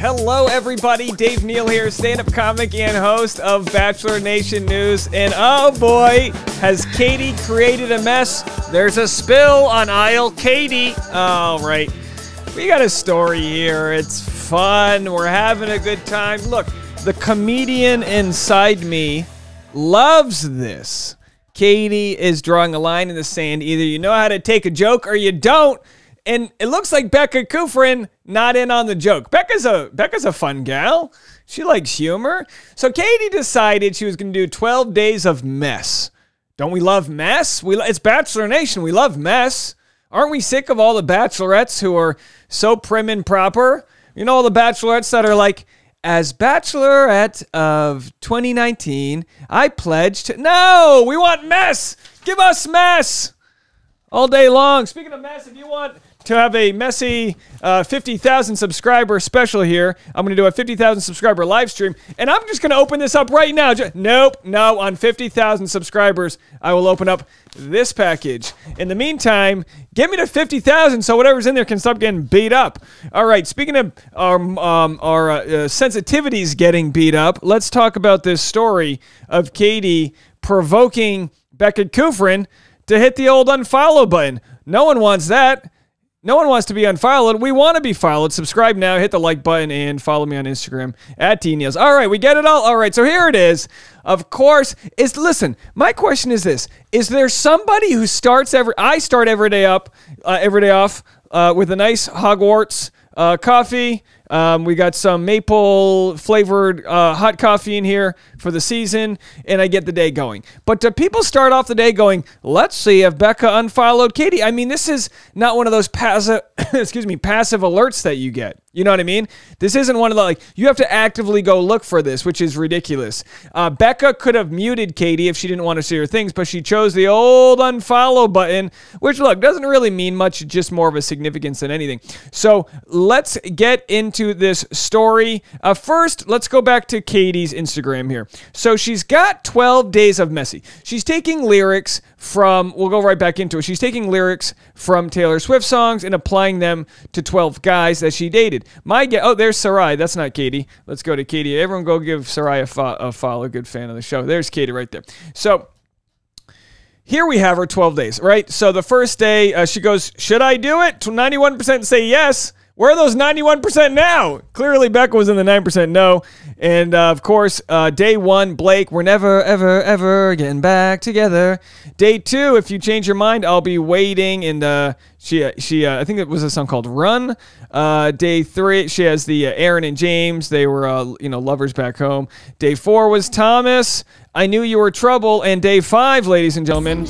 Hello, everybody. Dave Neal here, stand-up comic and host of Bachelor Nation News. And oh boy, has Katie created a mess. There's a spill on aisle Katie. All right. We got a story here. It's fun. We're having a good time. Look, the comedian inside me loves this. Katie is drawing a line in the sand. Either you know how to take a joke or you don't. And it looks like Becca Kufrin not in on the joke. Becca's a fun gal. She likes humor. So Katie decided she was going to do 12 days of mess. Don't we love mess? It's Bachelor Nation. We love mess. Aren't we sick of all the bachelorettes who are so prim and proper? You know, all the bachelorettes that are like, as Bachelorette of 2019, I pledged. No, we want mess. Give us mess all day long. Speaking of mess, if you want to have a messy 50,000 subscriber special here, I'm going to do a 50,000 subscriber live stream, and I'm just going to open this up right now. Nope, no, on 50,000 subscribers, I will open up this package. In the meantime, get me to 50,000 so whatever's in there can stop getting beat up. All right, speaking of our sensitivities getting beat up, let's talk about this story of Katie provoking Becca Kufrin to hit the old unfollow button. No one wants that. No one wants to be unfollowed. We want to be followed. Subscribe now, hit the like button, and follow me on Instagram at @DNeals. All right, we get it all? All right, so here it is. Of course, listen, my question is this. Is there somebody who starts I start every day off with a nice Hogwarts coffee. We got some maple flavored hot coffee in here for the season, and I get the day going. But do people start off the day going, let's see if Becca unfollowed Katie? I mean, this is not one of those passive alerts that you get. You know what I mean? This isn't one of the, you have to actively go look for this, which is ridiculous. Becca could have muted Katie if she didn't want to see her things, but she chose the old unfollow button, which, look, doesn't really mean much, just more of a significance than anything. So let's get into this story. First, let's go back to Katie's Instagram here. So she's got 12 days of messy. She's taking lyrics from, we'll go right back into it. She's taking lyrics from Taylor Swift songs and applying them to 12 guys that she dated. Oh, there's Sarai. That's not Katie. Let's go to Katie. Everyone go give Sarai a follow. Good fan of the show. There's Katie right there. So here we have her 12 days, right? So the first day, she goes, should I do it? 91% say yes. Where are those 91% now? Clearly, Becca was in the 9% no. And, of course, day one, Blake, we're never, ever, ever getting back together. Day two, if you change your mind, I'll be waiting. And I think it was a song called Run. Day three, she has the Aaron and James. They were, lovers back home. Day four was Thomas. I knew you were trouble. And day five, ladies and gentlemen,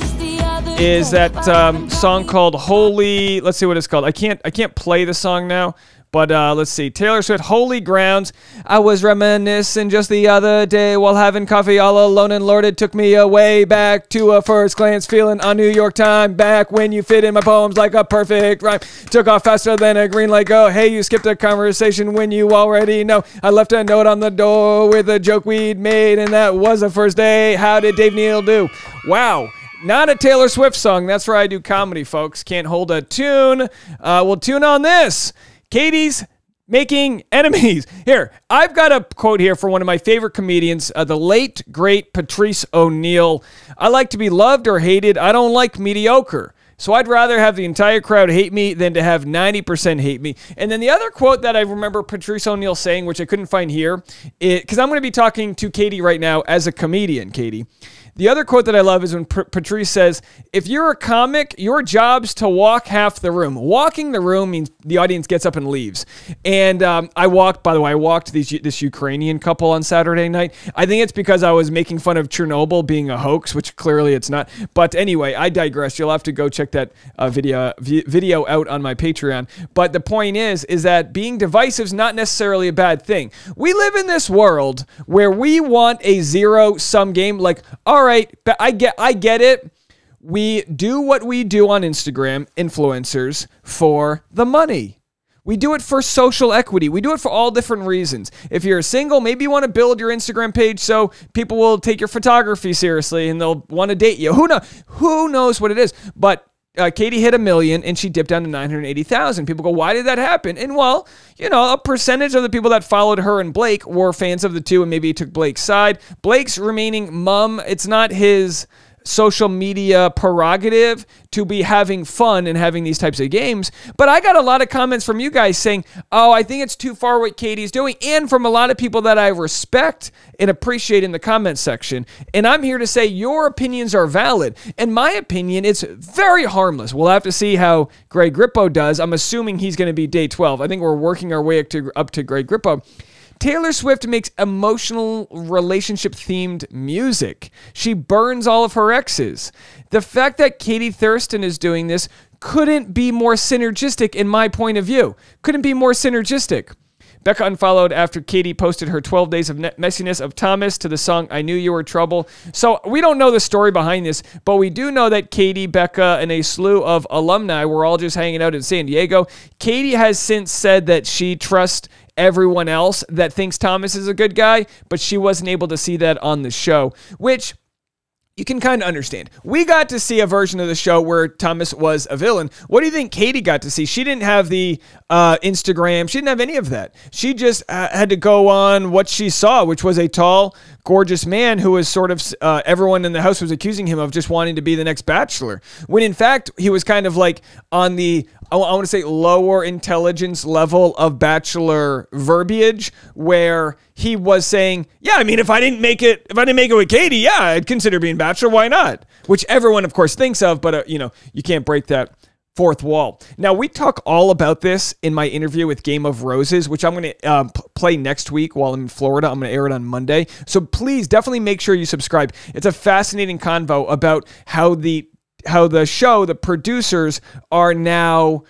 is that song called Holy. Let's see what it's called. I can't play the song now, but let's see. Taylor Swift, Holy Grounds. I was reminiscing just the other day while having coffee all alone, and Lord, it took me away back to a first glance feeling on New York time. Back when you fit in my poems like a perfect rhyme. Took off faster than a green light go. Hey, you skipped a conversation when you already know. I left a note on the door with a joke we'd made, and that was the first day. How did Dave Neal do? Wow. Not a Taylor Swift song. That's where I do comedy, folks. Can't hold a tune. We'll tune on this. Katie's making enemies. Here, I've got a quote here for one of my favorite comedians, the late, great Patrice O'Neal. I like to be loved or hated. I don't like mediocre. So I'd rather have the entire crowd hate me than to have 90% hate me. And then the other quote that I remember Patrice O'Neal saying, which I couldn't find here, because I'm going to be talking to Katie right now as a comedian, Katie. The other quote that I love is when Patrice says, if you're a comic, your job's to walk half the room. Walking the room means the audience gets up and leaves. And I walked this Ukrainian couple on Saturday night. I think it's because I was making fun of Chernobyl being a hoax, which clearly it's not. But anyway, I digress. You'll have to go check that video out on my Patreon. But the point is that being divisive is not necessarily a bad thing. We live in this world where we want a zero-sum game. Like, all right, but I get it. We do what we do on Instagram, influencers, for the money. We do it for social equity. We do it for all different reasons. If you're single, maybe you want to build your Instagram page so people will take your photography seriously and they'll want to date you. Who knows what it is? But Katie hit 1 million and she dipped down to 980,000. People go, why did that happen? And well, you know, a percentage of the people that followed her and Blake were fans of the two, and maybe he took Blake's side. Blake's remaining mum. It's not his social media prerogative to be having fun and having these types of games. But I got a lot of comments from you guys saying, oh, I think it's too far what Katie's doing, and from a lot of people that I respect and appreciate in the comment section. And I'm here to say your opinions are valid. In my opinion, it's very harmless. We'll have to see how Greg Grippo does. I'm assuming he's going to be day 12. I think we're working our way up to Greg Grippo. Taylor Swift makes emotional relationship-themed music. She burns all of her exes. The fact that Katie Thurston is doing this couldn't be more synergistic in my point of view. Couldn't be more synergistic. Becca unfollowed after Katie posted her 12 days of messiness of Thomas to the song I Knew You Were Trouble. So we don't know the story behind this, but we do know that Katie, Becca, and a slew of alumni were all just hanging out in San Diego. Katie has since said that she trusts everyone else that thinks Thomas is a good guy, but she wasn't able to see that on the show, which you can kind of understand. We got to see a version of the show where Thomas was a villain. What do you think Katie got to see? She didn't have the Instagram. She didn't have any of that. She just had to go on what she saw, which was a tall, gorgeous man who was sort of, everyone in the house was accusing him of just wanting to be the next Bachelor. When in fact, he was kind of like on the, I want to say, lower intelligence level of Bachelor verbiage, where he was saying, yeah, I mean, if I didn't make it with Katie, yeah, I'd consider being Bachelor. Why not? Which everyone, of course, thinks of, but you know, you can't break that fourth wall. Now, we talk all about this in my interview with Game of Roses, which I'm going to play next week while I'm in Florida. I'm going to air it on Monday. So please definitely make sure you subscribe. It's a fascinating convo about how the show, the producers are now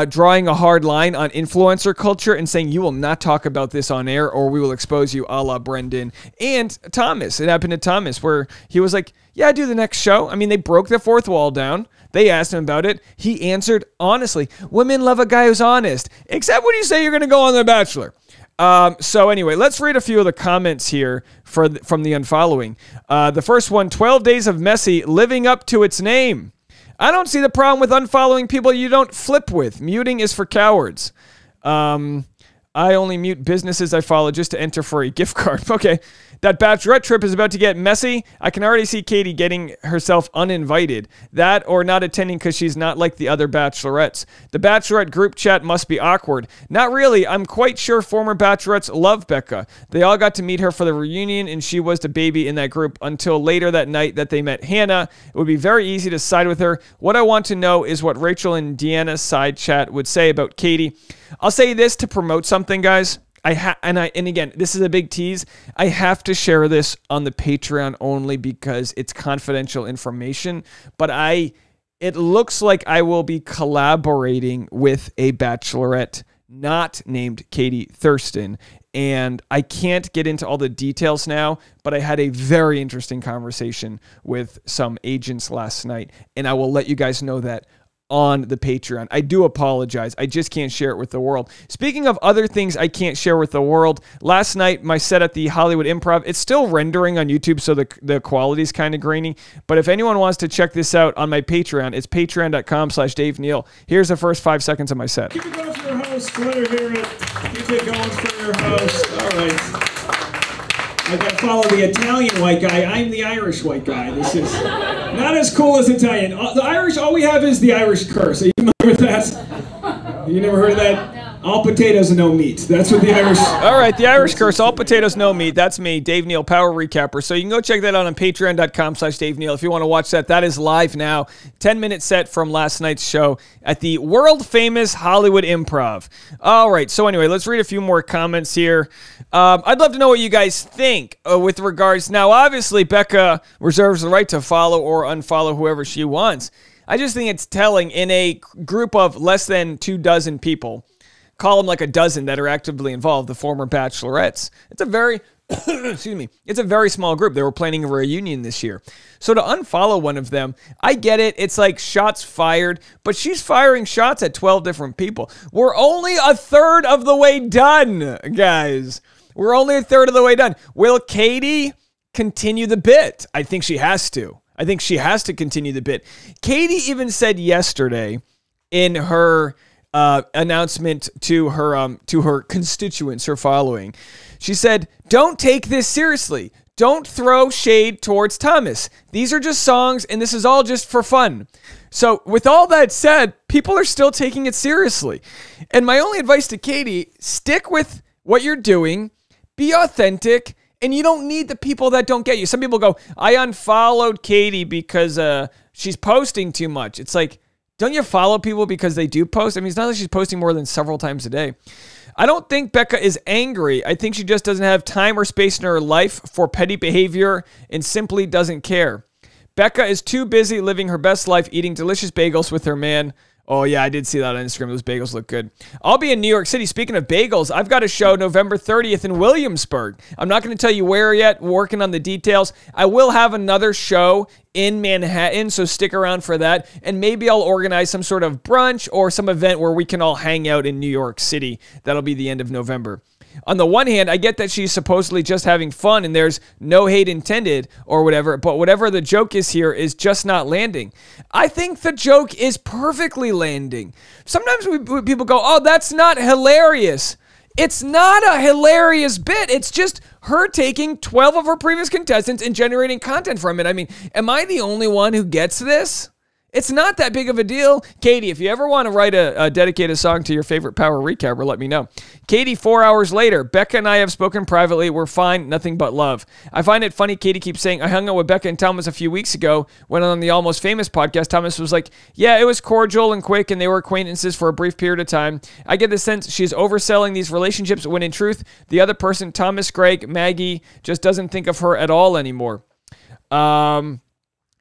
drawing a hard line on influencer culture and saying, you will not talk about this on air or we will expose you, a la Brendan and Thomas. It happened to Thomas where he was like, yeah, do the next show. I mean, they broke the fourth wall down. They asked him about it. He answered honestly. Women love a guy who's honest, except when you say you're going to go on The Bachelor. So anyway, let's read a few of the comments here from the unfollowing. The first one, 12 days of messy, living up to its name. I don't see the problem with unfollowing people you don't flip with. Muting is for cowards. I only mute businesses I follow just to enter for a gift card. Okay. That Bachelorette trip is about to get messy. I can already see Katie getting herself uninvited. That or not attending because she's not like the other Bachelorettes. The Bachelorette group chat must be awkward. Not really. I'm quite sure former Bachelorettes love Becca. They all got to meet her for the reunion, and she was the baby in that group until later that night that they met Hannah. It would be very easy to side with her. What I want to know is what Rachel and Deanna's side chat would say about Katie. I'll say this to promote something, guys. And again, this is a big tease. I have to share this on the Patreon only because it's confidential information. But it looks like I will be collaborating with a Bachelorette not named Katie Thurston. And I can't get into all the details now, but I had a very interesting conversation with some agents last night. And I will let you guys know that on the Patreon. I do apologize. I just can't share it with the world. Speaking of other things I can't share with the world, last night, my set at the Hollywood Improv, it's still rendering on YouTube, so the quality is kind of grainy. But if anyone wants to check this out on my Patreon, it's patreon.com/Dave Neal. Here's the first 5 seconds of my set. Keep it going for your host. Glad to hear it. Keep it going for your host. All right. I got to follow the Italian white guy. I'm the Irish white guy. This is not as cool as Italian. The Irish, all we have is the Irish curse. Are you familiar with that? You never heard of that? All potatoes and no meat. That's what the Irish... All right, the Irish curse, all potatoes, no meat. That's me, Dave Neal, Power Recapper. So you can go check that out on patreon.com/Dave Neal if you want to watch that. That is live now. 10-minute set from last night's show at the world-famous Hollywood Improv. All right, so anyway, let's read a few more comments here. I'd love to know what you guys think with regards... Now, obviously, Becca reserves the right to follow or unfollow whoever she wants. I just think it's telling in a group of less than 24 people, call them like a dozen that are actively involved, the former Bachelorettes. It's a very, excuse me, it's a very small group. They were planning a reunion this year. So to unfollow one of them, I get it. It's like shots fired, but she's firing shots at 12 different people. We're only a third of the way done, guys. We're only a third of the way done. Will Katie continue the bit? I think she has to. I think she has to continue the bit. Katie even said yesterday in her announcement to her constituents, her following, she said, "Don't take this seriously. Don't throw shade towards Thomas. These are just songs, and this is all just for fun." So with all that said, people are still taking it seriously. And my only advice to Katie, stick with what you're doing, be authentic, and you don't need the people that don't get you. Some people go, "I unfollowed Katie because she's posting too much." It's like, don't you follow people because they do post? I mean, it's not like she's posting more than several times a day. I don't think Becca is angry. I think she just doesn't have time or space in her life for petty behavior and simply doesn't care. Becca is too busy living her best life, eating delicious bagels with her man. Oh, yeah, I did see that on Instagram. Those bagels look good. I'll be in New York City. Speaking of bagels, I've got a show November 30th in Williamsburg. I'm not going to tell you where yet. We're working on the details. I will have another show in Manhattan, so stick around for that. And maybe I'll organize some sort of brunch or some event where we can all hang out in New York City. That'll be the end of November. On the one hand, I get that she's supposedly just having fun and there's no hate intended or whatever, but whatever the joke is here is just not landing. I think the joke is perfectly landing. Sometimes people go, "Oh, that's not hilarious." It's not a hilarious bit. It's just her taking 12 of her previous contestants and generating content from it. I mean, am I the only one who gets this? It's not that big of a deal. Katie, if you ever want to write a dedicated song to your favorite Power recapper, let me know. Katie, 4 hours later, Becca and I have spoken privately. We're fine. Nothing but love. I find it funny Katie keeps saying, "I hung out with Becca and Thomas a few weeks ago." When on the Almost Famous podcast, Thomas was like, "Yeah, it was cordial and quick, and they were acquaintances for a brief period of time." I get the sense she's overselling these relationships when in truth, the other person, Thomas, Greg, Maggie, just doesn't think of her at all anymore.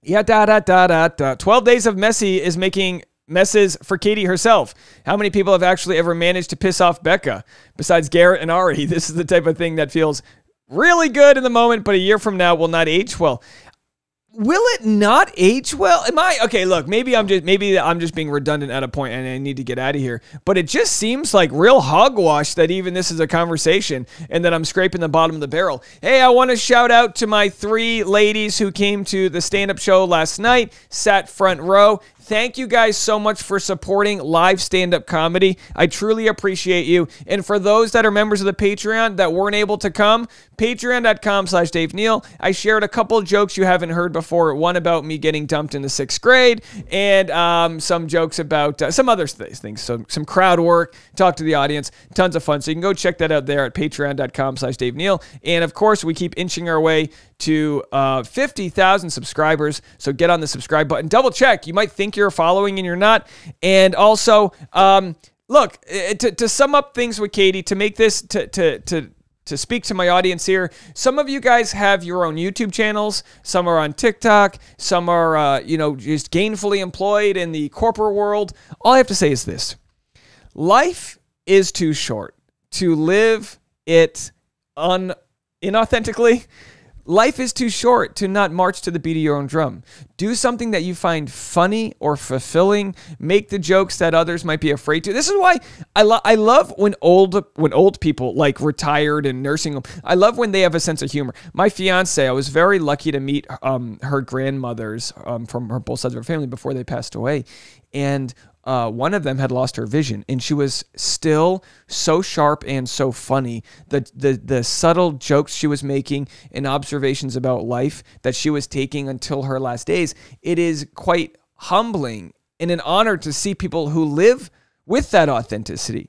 Yeah, 12 days of messy is making messes for Katie herself. How many people have actually ever managed to piss off Becca besides Garrett and Ari? This is the type of thing that feels really good in the moment, but a year from now will not age well. Will it not age well? Okay, look, maybe I'm just being redundant at a point and I need to get out of here. But it just seems like real hogwash that even this is a conversation and that I'm scraping the bottom of the barrel. Hey, I want to shout out to my 3 ladies who came to the stand-up show last night, sat front row. Thank you guys so much for supporting live stand-up comedy. I truly appreciate you. And for those that are members of the Patreon that weren't able to come, patreon.com/Dave Neal. I shared a couple jokes you haven't heard before. One about me getting dumped in the 6th grade and some jokes about some other things. So some crowd work, talk to the audience, tons of fun. So you can go check that out there at patreon.com/Dave Neal. And of course, we keep inching our way to 50,000 subscribers. So get on the subscribe button. Double check. You might think you're following and you're not. And also, look, to sum up things with Katie, to make this, to speak to my audience here, some of you guys have your own YouTube channels. Some are on TikTok. Some are, just gainfully employed in the corporate world. All I have to say is this. Life is too short to live it inauthentically. Life is too short to not march to the beat of your own drum. Do something that you find funny or fulfilling. Make the jokes that others might be afraid to. This is why I love when old people, like retired and nursing home, I love when they have a sense of humor. My fiance, I was very lucky to meet her grandmothers from her both sides of her family before they passed away. And one of them had lost her vision, and she was still so sharp and so funny. The subtle jokes she was making and observations about life that she was taking until her last days, it is quite humbling and an honor to see people who live with that authenticity.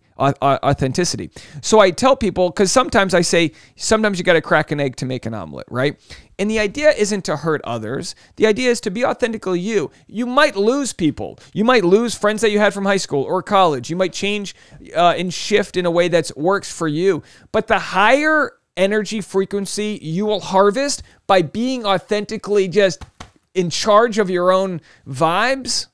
So I tell people, because sometimes I say, sometimes you got to crack an egg to make an omelet, right? And the idea isn't to hurt others. The idea is to be authentically you. You might lose people. You might lose friends that you had from high school or college. You might change and shift in a way that works for you. But the higher energy frequency you will harvest by being authentically just in charge of your own vibes,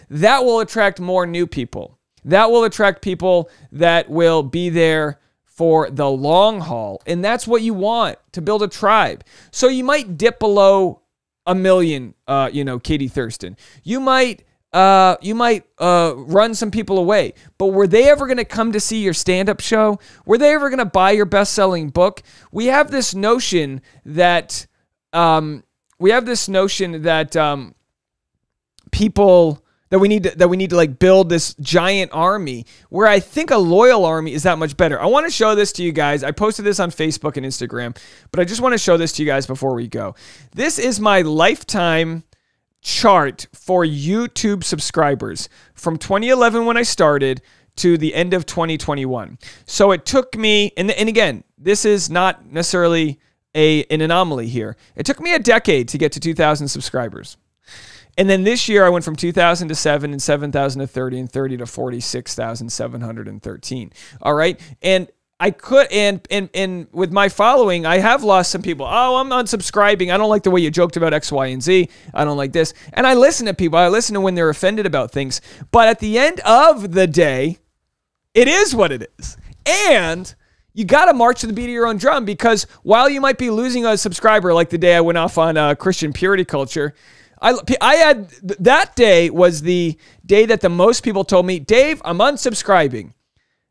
that will attract more new people. That will attract people that will be there for the long haul. And that's what you want, to build a tribe. So you might dip below 1 million, Katie Thurston. You might run some people away. But were they ever going to come to see your stand-up show? Were they ever going to buy your best-selling book? We have this notion that this notion that people that we need to like build this giant army, where I think a loyal army is that much better. I want to show this to you guys. I posted this on Facebook and Instagram, but I just want to show this to you guys before we go. This is my lifetime chart for YouTube subscribers from 2011 when I started to the end of 2021. So it took me, and again, this is not necessarily an anomaly here. It took me a decade to get to 2,000 subscribers. And then this year I went from 2,000 to 7 and 7,000 to 30 and 30 to 46,713. All right. And I could, and with my following, I have lost some people. Oh, I'm unsubscribing. I don't like the way you joked about X, Y, and Z. I don't like this. And I listen to people. I listen to when they're offended about things. But at the end of the day, it is what it is. And you got to march to the beat of your own drum, because while you might be losing a subscriber, like the day I went off on Christian purity culture, I had, that day was the day that the most people told me, Dave, I'm unsubscribing.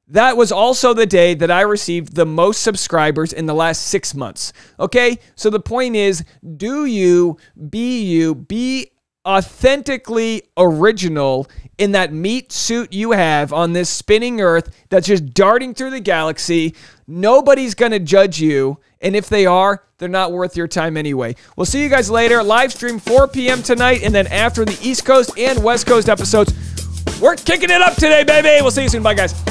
That was also the day that I received the most subscribers in the last 6 months. Okay? So the point is, be authentically original in that meat suit you have on this spinning earth that's just darting through the galaxy. Nobody's going to judge you. And if they are, they're not worth your time anyway. We'll see you guys later. Live stream 4 p.m. tonight. And then after the East Coast and West Coast episodes, we're kicking it up today, baby. We'll see you soon. Bye, guys.